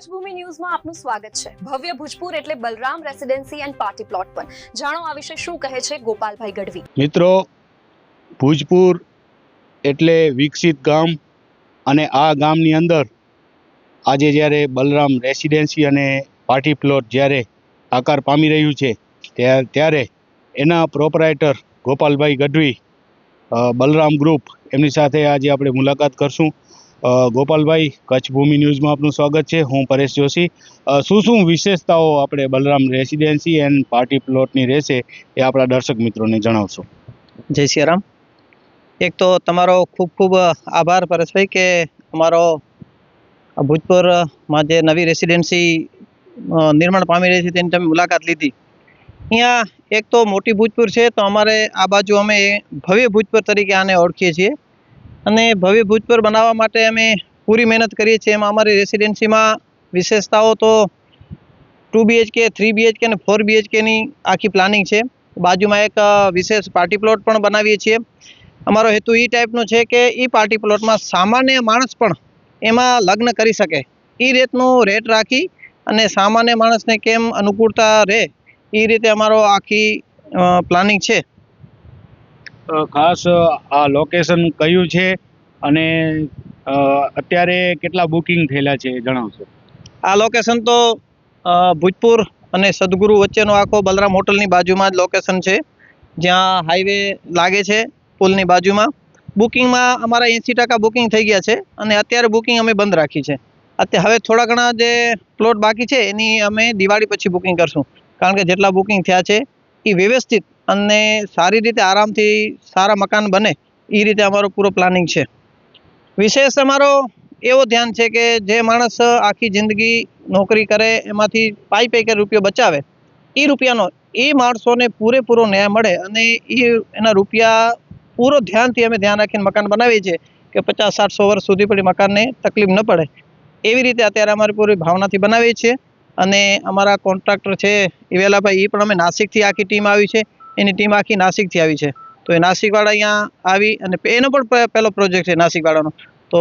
કચ્છ ભૂમિ ન્યૂઝમાં આપનું સ્વાગત છે। ભવ્ય ભુજપુર એટલે Balram residency and party plot પર જાણો આ વિશે શું કહે છે ગોપાલભાઈ ગઢવી। મિત્રો, ભુજપુર એટલે વિકસિત ગામ અને આ ગામની અંદર આજે જ્યારે બલરામ રેસિડેન્સી અને પાર્ટી પ્લોટ જ્યારે આકાર પામી રહ્યું છે ત્યારે એના પ્રોપરાઇટર ગોપાલભાઈ ગઢવી બલરામ ગ્રુપ એમની સાથે આજે આપણે મુલાકાત કરશું। ગોપાલભાઈ, કચ્છ ભૂમિ ન્યૂઝમાં આપનું સ્વાગત છે। હું પરેશ જોશી। શું વિશેષતાઓ આપણે બલરામ રેસિડેન્સી એન્ડ પાર્ટી પ્લોટની રહેશે એ આપણા દર્શક મિત્રોને જણાવશો। જય શ્રી રામ। એક તો તમારો ખૂબ ખૂબ આભાર પરેશભાઈ કે અમારો ભુજપુરમાં જે નવી રેસિડેન્સી નિર્માણ પામી રહી છે તેની તમે મુલાકાત લીધી। અહીંયા એક તો મોટી ભુજપુર છે, તો અમારે આ બાજુ અમે ભવ્ય ભુજપુર તરીકે આને ઓળખીએ છીએ અને ભવ્ય ભુજપુર બનાવવા માટે અમે પૂરી મહેનત કરીએ છીએ। એમાં અમારી રેસિડેન્સીમાં વિશેષતાઓ તો 2 BHK, 3 BHK અને 4 BHKની આખી પ્લાનિંગ છે। બાજુમાં એક વિશેષ પાર્ટી પ્લોટ પણ બનાવીએ છીએ। અમારો હેતુ એ ટાઈપનો છે કે એ પાર્ટી પ્લોટમાં સામાન્ય માણસ પણ એમાં લગ્ન કરી શકે એ રીતનું રેટ રાખી અને સામાન્ય માણસને કેમ અનુકૂળતા રહે એ રીતે અમારો આખી પ્લાનિંગ છે। ખાસ આ લોકેશન કયું છે અને અત્યારે કેટલા બુકિંગ થયેલા છે જણાવશો। આ લોકેશન તો ભુજપુર અને સદગુરુ વચ્ચેનો આખો બલરામ હોટલની બાજુમાં જ લોકેશન છે, જ્યાં હાઈવે લાગે છે પુલની બાજુમાં। બુકિંગમાં અમારા 80% બુકિંગ થઈ ગયા છે અને અત્યારે બુકિંગ અમે બંધ રાખી છે। અત્યારે હવે થોડા ઘણા જે પ્લોટ બાકી છે એની અમે દિવાળી પછી બુકિંગ કરશું, કારણ કે જેટલા બુકિંગ થયા છે એ વ્યવસ્થિત અને સારી રીતે આરામથી સારા મકાન બને એ રીતે અમારો પૂરો પ્લાનિંગ છે। વિશેષ અમારો એવો ધ્યાન છે કે જે માણસ આખી જિંદગી નોકરી કરે એમાંથી પાઈ રૂપિયો બચાવે એ રૂપિયાનો એ માણસોને પૂરેપૂરો ન્યાય મળે અને એના રૂપિયા પૂરો ધ્યાનથી અમે ધ્યાન રાખીને મકાન બનાવીએ છીએ કે 50-60-100 વર્ષ સુધી પણ મકાનને તકલીફ ન પડે એવી રીતે અત્યારે અમારી પૂરી ભાવનાથી બનાવીએ છીએ। અને અમારા કોન્ટ્રાક્ટર છે ઇવેલાભાઈ, એ પણ અમે નાસિકથી આખી ટીમ આવી છે, એની ટીમ આખી નાસિકથી આવી છે। તો એ નાસિકવાળા અહીંયા આવી અને એનો પણ પહેલો પ્રોજેક્ટ છે નાસિકવાળાનો, તો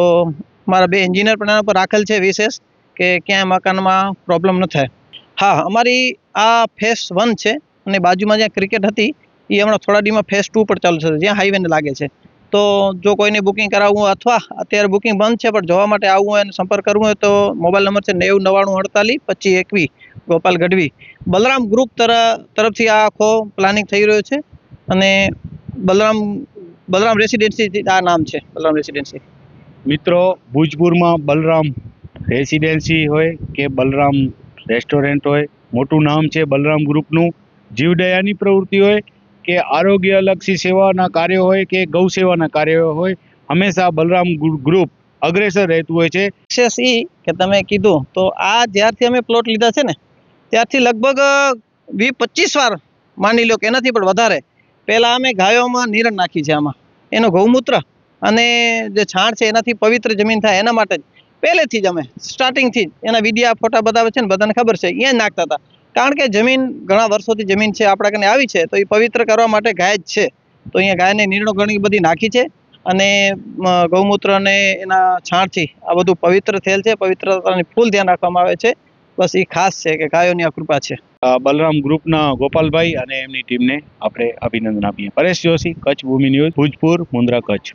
મારા 2 એન્જિનિયર પણ એના પર રાખેલ છે વિશેષ કે ક્યાંય મકાનમાં પ્રોબ્લેમ ન થાય। હા, અમારી આ ફેઝ 1 છે અને બાજુમાં જ્યાં ક્રિકેટ હતી એ હમણાં થોડા દીમાં ફેઝ 2 પર ચાલુ થશે, જ્યાં હાઈવેને લાગે છે। તો જો કોઈને બુકિંગ કરાવવું હોય અથવા અત્યારે બુકિંગ બંધ છે પણ જોવા માટે આવવું હોય અને સંપર્ક કરવું હોય તો મોબાઈલ નંબર છે 9099482521 ગોપાલ ગઢવી। બલરામ ગ્રુપ તરફથી આ આખો પ્લાનિંગ થઈ રહ્યો છે અને બલરામ રેસિડેન્સી આ નામ છે, બલરામ રેસિડેન્સી। મિત્રો, ભુજપુરમાં બલરામ રેસિડેન્સી હોય કે બલરામ રેસ્ટોરન્ટ હોય, મોટું નામ છે બલરામ ગ્રુપનું। જીવદયાની પ્રવૃત્તિ હોય કે આરોગ્યલક્ષી સેવાના કાર્યો હોય કે ગૌ સેવાના કાર્યો હોય, હંમેશા બલરામ ગ્રુપ અગ્રેસર રહેતું હોય છે। વિશેષ એ કે તમે કીધું તો આ જ્યારથી અમે પ્લોટ લીધા છે ને ત્યારથી લગભગ 20-25 વાર માની લો કે એનાથી પણ વધારે પહેલાં અમે ગાયોમાં નિરણ નાખી છે। આમાં એનો ગૌમૂત્ર અને જે છાણ છે એનાથી પવિત્ર જમીન થાય એના માટે જ પહેલેથી જ અમે સ્ટાર્ટિંગથી જ એના વિડીયા ફોટા બતાવે છે ને બધાને ખબર છે, અહીંયા જ નાખતા હતા। કારણ કે જમીન ઘણા વર્ષોથી જમીન છે આપણા કને આવી છે તો એ પવિત્ર કરવા માટે ગાય જ છે, તો અહીંયા ગાયને નીરણો ઘણી બધી નાખી છે અને ગૌમૂત્ર અને એના છાણથી આ બધું પવિત્ર થયેલ છે। પવિત્રતાની ફૂલ ધ્યાન રાખવામાં આવે છે, બસ એ ખાસ છે કે ગાયોની આ કૃપા છે। બલરામ ગ્રુપના ગોપાલભાઈ અને એમની ટીમને આપણે અભિનંદન આપીએ। પરેશ જોશી, કચ્છ ભૂમિ ન્યૂઝ, ભુજપુર, મુન્દ્રા, કચ્છ।